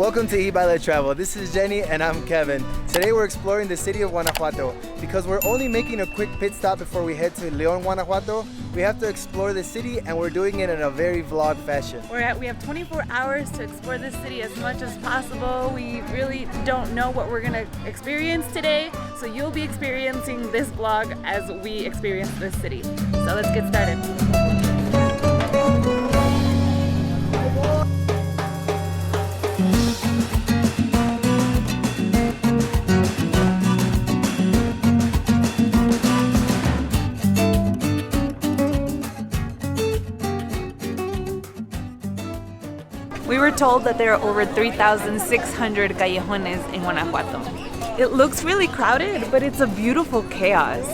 Welcome to Baila Travel. This is Jenny and I'm Kevin. Today we're exploring the city of Guanajuato. Because we're only making a quick pit stop before we head to Leon Guanajuato, we have to explore the city and we're doing it in a very vlog fashion. We have 24 hours to explore this city as much as possible. We really don't know what we're gonna experience today, so you'll be experiencing this vlog as we experience this city. So let's get started. We were told that there are over 3,600 callejones in Guanajuato. It looks really crowded, but it's a beautiful chaos.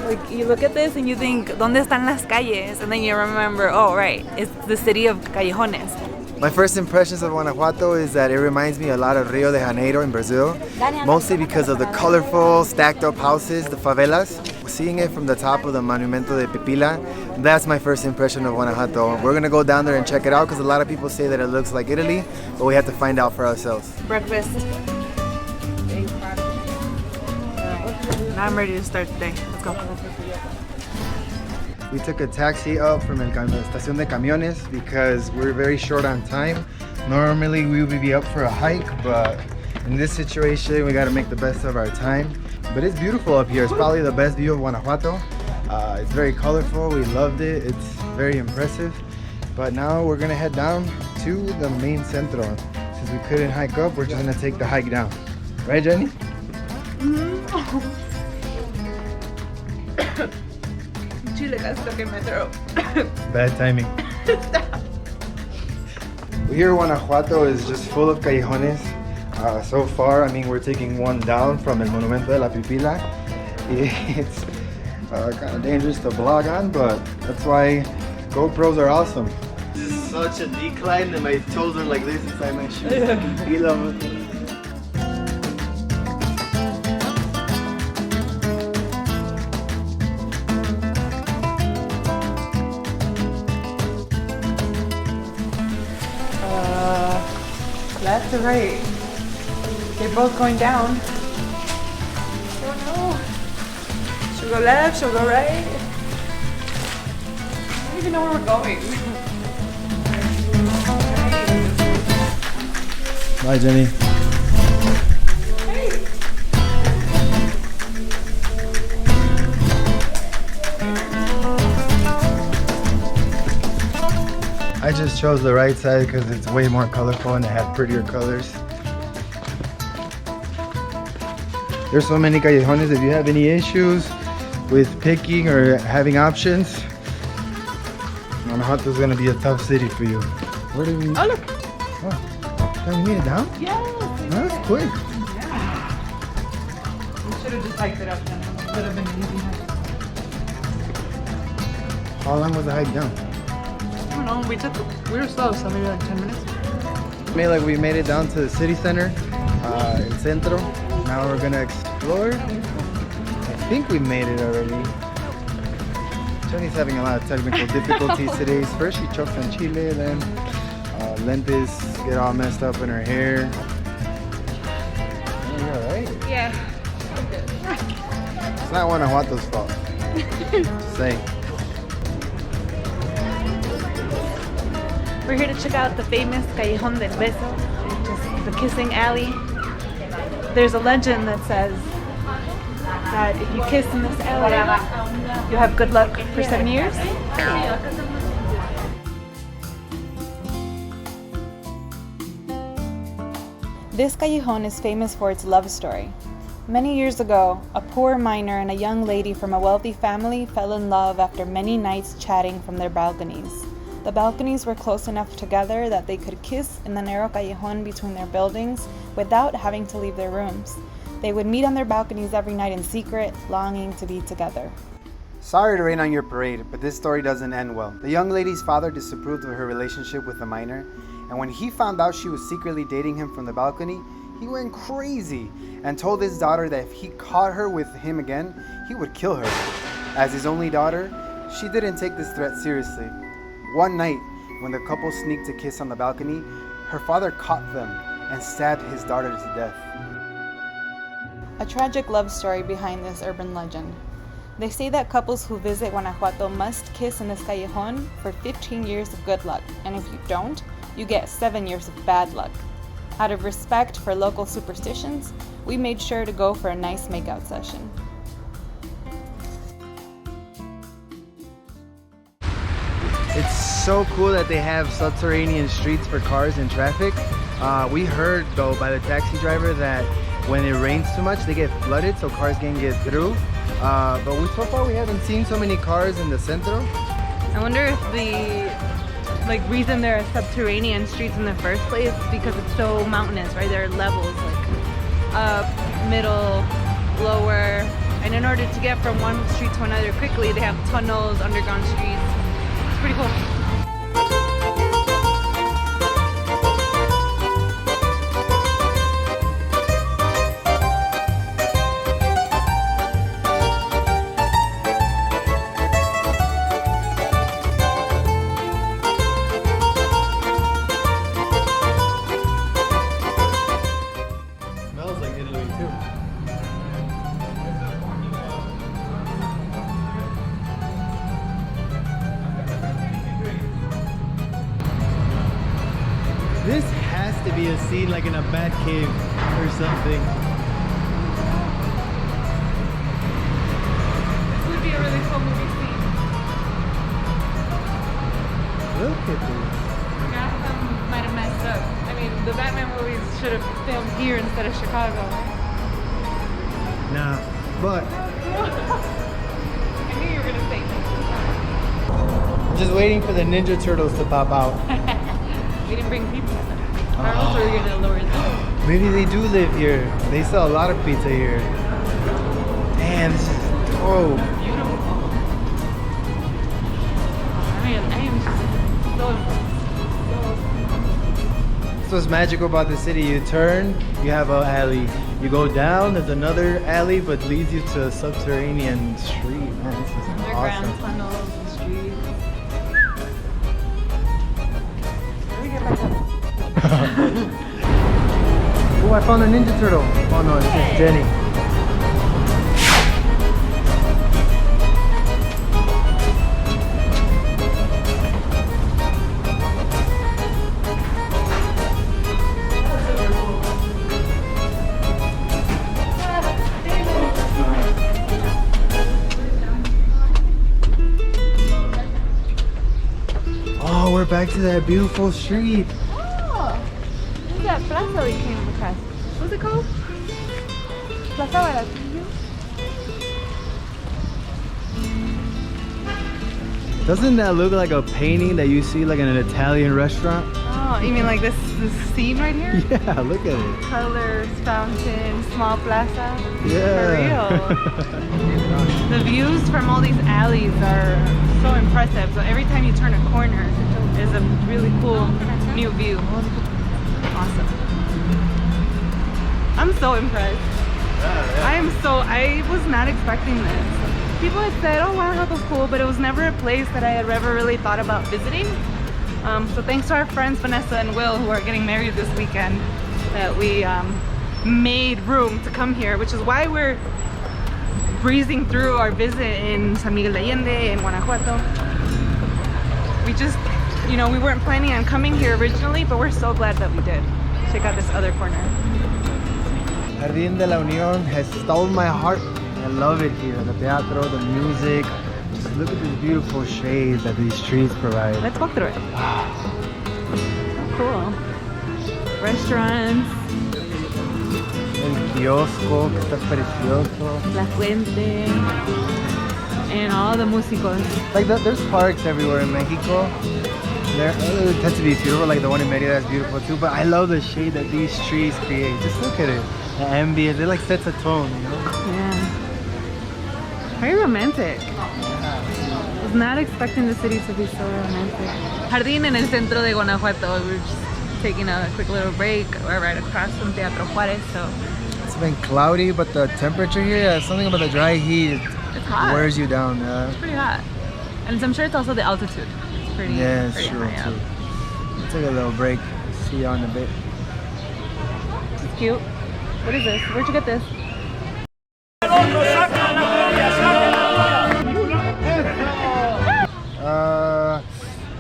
Like, you look at this and you think, ¿Dónde están las calles? And then you remember, oh right, it's the city of callejones. My first impressions of Guanajuato is that it reminds me a lot of Rio de Janeiro in Brazil, mostly because of the colorful, stacked up houses, the favelas. Seeing it from the top of the Monumento al Pipila, that's my first impression of Guanajuato. We're gonna go down there and check it out because a lot of people say that it looks like Italy, but we have to find out for ourselves. Breakfast. Now I'm ready to start the day. Let's go. We took a taxi up from El Estación de Camiones because we're very short on time. Normally we would be up for a hike, but in this situation we gotta make the best of our time. But it's beautiful up here. It's probably the best view of Guanajuato. It's very colorful. We loved it. It's very impressive. But now we're gonna head down to the main centro. Since we couldn't hike up, we're just gonna take the hike down. Right, Jenny? Chile got stuck in my throat. Bad timing. Here, Guanajuato is just full of callejones. So far, I mean, we're taking one down from El Monumento al Pipila. It's kind of dangerous to vlog on, but that's why GoPros are awesome. This is such a decline that my toes are like this inside my shoes. Left to right. They're both going down. Oh no. Should we go left? Should we go right? I don't even know where we're going. Bye, Jenny. Hey. I just chose the right side because it's way more colorful and it had prettier colors. There's so many callejones. If you have any issues with picking or having options, Guanajuato is going to be a tough city for you. Where do we? Oh look! Oh, can we made it down? Yes! Oh, that's quick. Yeah. We should have just hiked it up then. It would have been an easy hike. How long was the hike down? I don't know, we were slow, so maybe like 10 minutes. We made it down to the city center, El Centro. Now we're gonna explore. I think we made it already. Jenny's having a lot of technical difficulties today. First she choked on chile, then lentes get all messed up in her hair. Are you alright? Yeah. It's not Guanajuato's fault. Just saying. We're here to check out the famous Callejon del Beso, which is the kissing alley. There's a legend that says that if you kiss in this alley, you'll have good luck for 7 years. This callejon is famous for its love story. Many years ago, a poor miner and a young lady from a wealthy family fell in love after many nights chatting from their balconies. The balconies were close enough together that they could kiss in the narrow callejon between their buildings without having to leave their rooms. They would meet on their balconies every night in secret, longing to be together. Sorry to rain on your parade, but this story doesn't end well. The young lady's father disapproved of her relationship with the miner, and when he found out she was secretly dating him from the balcony, he went crazy and told his daughter that if he caught her with him again, he would kill her. As his only daughter, she didn't take this threat seriously. One night, when the couple sneaked to kiss on the balcony, her father caught them and stabbed his daughter to death. A tragic love story behind this urban legend. They say that couples who visit Guanajuato must kiss in this callejon for 15 years of good luck, and if you don't, you get 7 years of bad luck. Out of respect for local superstitions, we made sure to go for a nice makeout session. It's so cool that they have subterranean streets for cars and traffic. We heard though by the taxi driver that when it rains too much they get flooded so cars can't get through. But so far we haven't seen so many cars in the centro. I wonder if the reason there are subterranean streets in the first place is because it's so mountainous, right? There are levels like up, middle, lower, and in order to get from one street to another quickly, they have tunnels, underground streets. It's pretty cool. This has to be a scene like in a bat cave or something. This would be a really cool movie scene. Look at this. Gotham might have messed up. I mean, the Batman movies should have filmed here instead of Chicago, right? Nah, but I knew you were gonna say that. Just waiting for the Ninja Turtles to pop out. We didn't bring pizza. Or else we were gonna lower this. Maybe they do live here. They sell a lot of pizza here. Damn, this is dope. Beautiful. I am just so impressed. That's what's magical about the city. You turn, you have an alley. You go down, there's another alley, but leads you to a subterranean street. Man, this is Underground awesome. tunnels and streets. Let me get back up. Oh, I found a Ninja Turtle. Oh no, it's just Jenny. Oh, we're back to that beautiful street. Look at that plaza we came across. What's it called? Plaza Del Bartillo? Doesn't that look like a painting that you see like in an Italian restaurant? Oh, you mean like this scene right here? Yeah, look at it. Colors, fountain, small plaza. Yeah. For real. The views from all these alleys are so impressive. So every time you turn a corner, there's a really cool new view. Awesome. I'm so impressed. I was not expecting this. People had said, oh, Guanajuato's cool, but it was never a place that I had ever really thought about visiting. So thanks to our friends Vanessa and Will, who are getting married this weekend, that we made room to come here, which is why we're breezing through our visit in San Miguel de Allende in Guanajuato. We just, you know, we weren't planning on coming here originally, but we're so glad that we did. Check out this other corner. Jardin de la Union has stolen my heart. I love it here. The teatro, the music. Just look at this beautiful shade that these trees provide. Let's walk through it. Cool. Restaurants. El kiosco, que está precioso. La Fuente. And all the músicos. Like there's parks everywhere in Mexico. There tends to be beautiful, like the one in Merida is beautiful too. But I love the shade that these trees create. Just look at it. The ambience, it like sets a tone, you know? Yeah. Very romantic. I was not expecting the city to be so romantic. Jardín en el centro de Guanajuato. We're just taking a quick little break. We're right across from Teatro Juarez, so It's been cloudy, but the temperature here, something about the dry heat, it's hot. wears you down. It's pretty hot. And I'm sure it's also the altitude. It's pretty, Yeah, it's pretty true high too. up. We'll take a little break. See you in a bit. cute. What is this? Where'd you get this?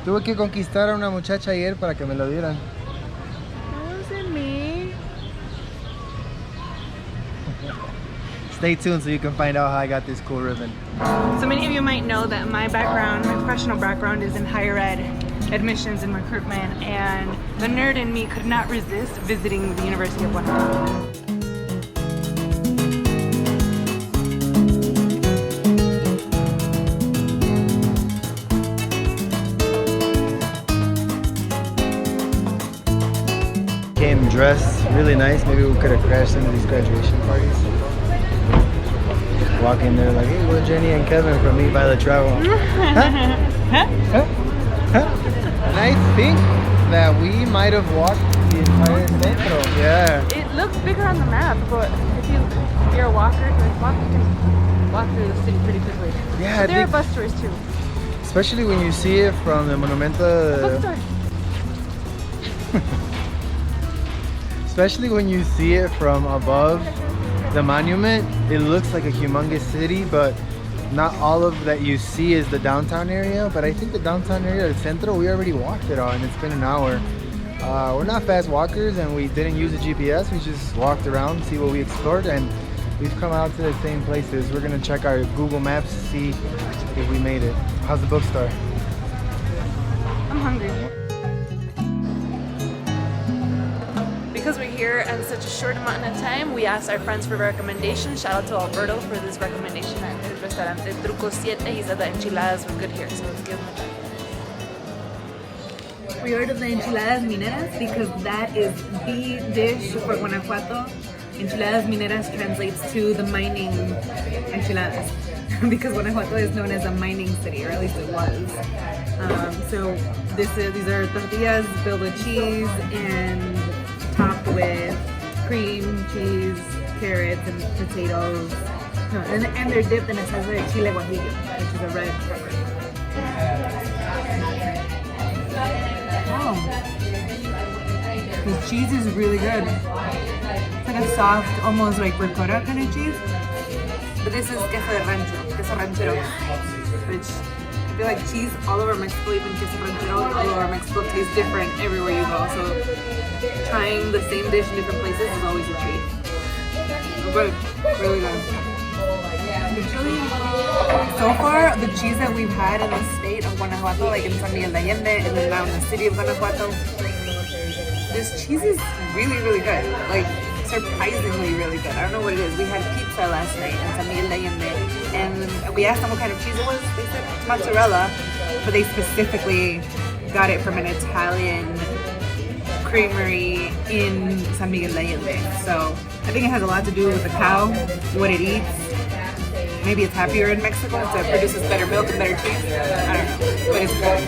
Tuve que conquistar a una muchacha ayer para que me lo dieran. That wasn't me. Stay tuned so you can find out how I got this cool ribbon. So many of you might know that my background, my professional background is in higher ed, admissions and recruitment, and the nerd in me could not resist visiting the University of Guanajuato. Came dressed really nice. Maybe we could have crashed into these graduation parties. Walk in there like, hey, we're Jenny and Kevin from Me by the Travel. And I think that we might have walked the entire centro. Yeah. It looks bigger on the map, but if you're a walker, you can walk through the city pretty quickly. Yeah, but there are bus tours too. Especially when you see it from the Monumento. Especially when you see it from above the monument, it looks like a humongous city, but not all of that you see is the downtown area. But I think the downtown area, the centro, we already walked it all, and it's been an hour. We're not fast walkers, and we didn't use the GPS. We just walked around, see what we explored, and we've come out to the same places. We're gonna check our Google Maps to see if we made it. How's the bookstore? I'm hungry. Because we're here in such a short amount of time, we asked our friends for recommendations. Shout out to Alberto for this recommendation at el restaurante Truco 7. He said the enchiladas were good here, so let's give him a try. We ordered the enchiladas mineras because that is the dish for Guanajuato. Enchiladas mineras translates to the mining enchiladas because Guanajuato is known as a mining city, or at least it was. So these are tortillas filled with cheese and topped with cream, cheese, carrots, and potatoes. No, and they're dipped in a salsa de chile guajillo, which is a red pepper. Oh, the cheese is really good. It's like a soft, almost like ricotta kind of cheese. But this is queso ranchero, which I feel like cheese all over Mexico, even queso ranchero all over Mexico, tastes different everywhere you go. So trying the same dish in different places is always a treat. Good, really good. Actually, so far the cheese that we've had in the state of Guanajuato, like in San Miguel de Allende and then now in the city of Guanajuato, this cheese is really, really good. Like surprisingly really good. I don't know what it is. We had pizza last night in San Miguel de Allende, and we asked them what kind of cheese it was. They said mozzarella, but they specifically got it from an Italian creamery in San Miguel de Allende. So I think it has a lot to do with the cow, what it eats. Maybe it's happier in Mexico, so it produces better milk and better cheese. I don't know, but it's good.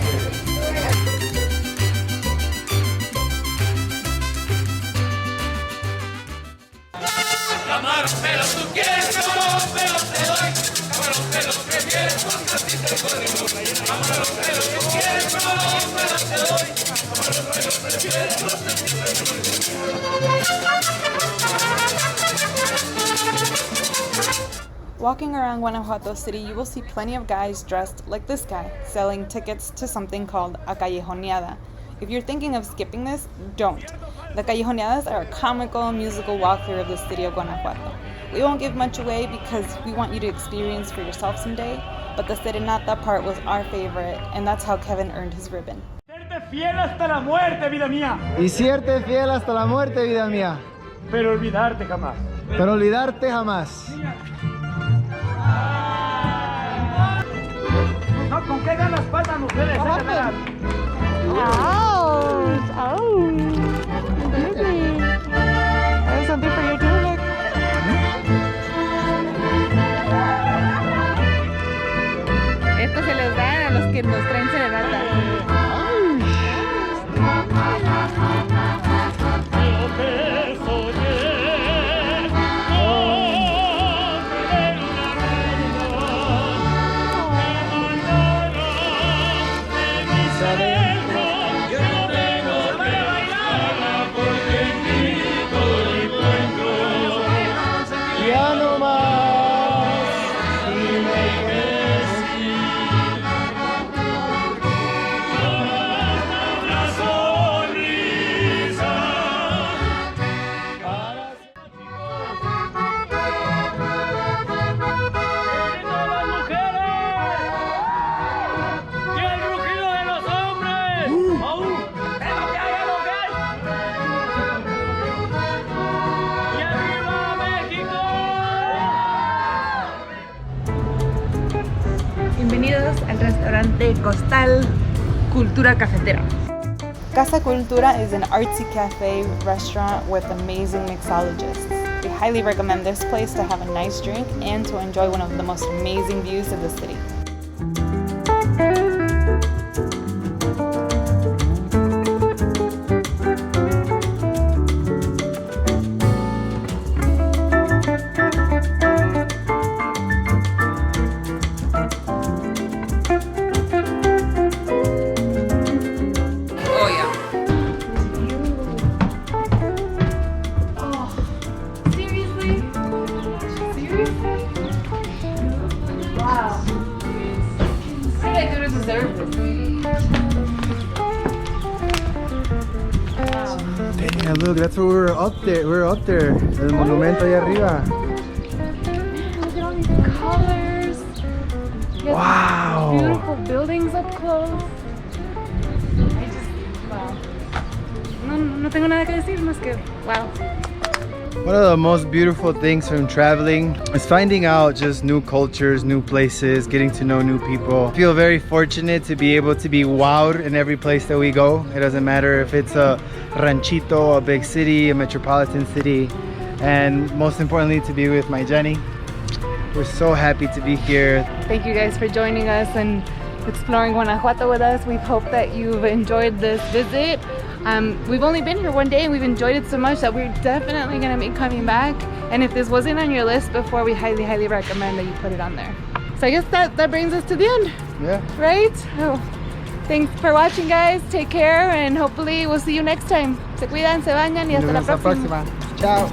Walking around Guanajuato City, you will see plenty of guys dressed like this guy, selling tickets to something called a callejoneada. If you're thinking of skipping this, don't. The callejoneadas are a comical musical walkthrough of the city of Guanajuato. We won't give much away because we want you to experience for yourself someday, but the serenata part was our favorite, and that's how Kevin earned his ribbon. Serte fiel hasta la muerte, vida mía. Y serte fiel hasta la muerte, vida mía. Pero olvidarte jamás. Pero olvidarte jamás. No, ¿con qué ganas pasan ustedes? There's something for your tunic. Esto se les da a los que nos traen serenata. El Costal Cultura Cafetera. Casa Cultura is an artsy cafe restaurant with amazing mixologists. We highly recommend this place to have a nice drink and to enjoy one of the most amazing views of the city. Yeah, look, that's where we're up there. We're up there. El monumento allá arriba. Look at all these colors. Wow. Beautiful buildings up close. Wow. No tengo nada que decir más que wow. One of the most beautiful things from traveling is finding out just new cultures, new places, getting to know new people. I feel very fortunate to be able to be wowed in every place that we go. It doesn't matter if it's a ranchito, a big city, a metropolitan city, and most importantly to be with my Jenny. We're so happy to be here. Thank you guys for joining us and exploring Guanajuato with us. We hope that you've enjoyed this visit. We've only been here one day and we've enjoyed it so much that we're definitely going to be coming back. And if this wasn't on your list before, we highly recommend that you put it on there. So I guess that brings us to the end. Yeah. Right? Oh, thanks for watching, guys. Take care and hopefully we'll see you next time. Se cuidan, se bañan y hasta la próxima. Ciao.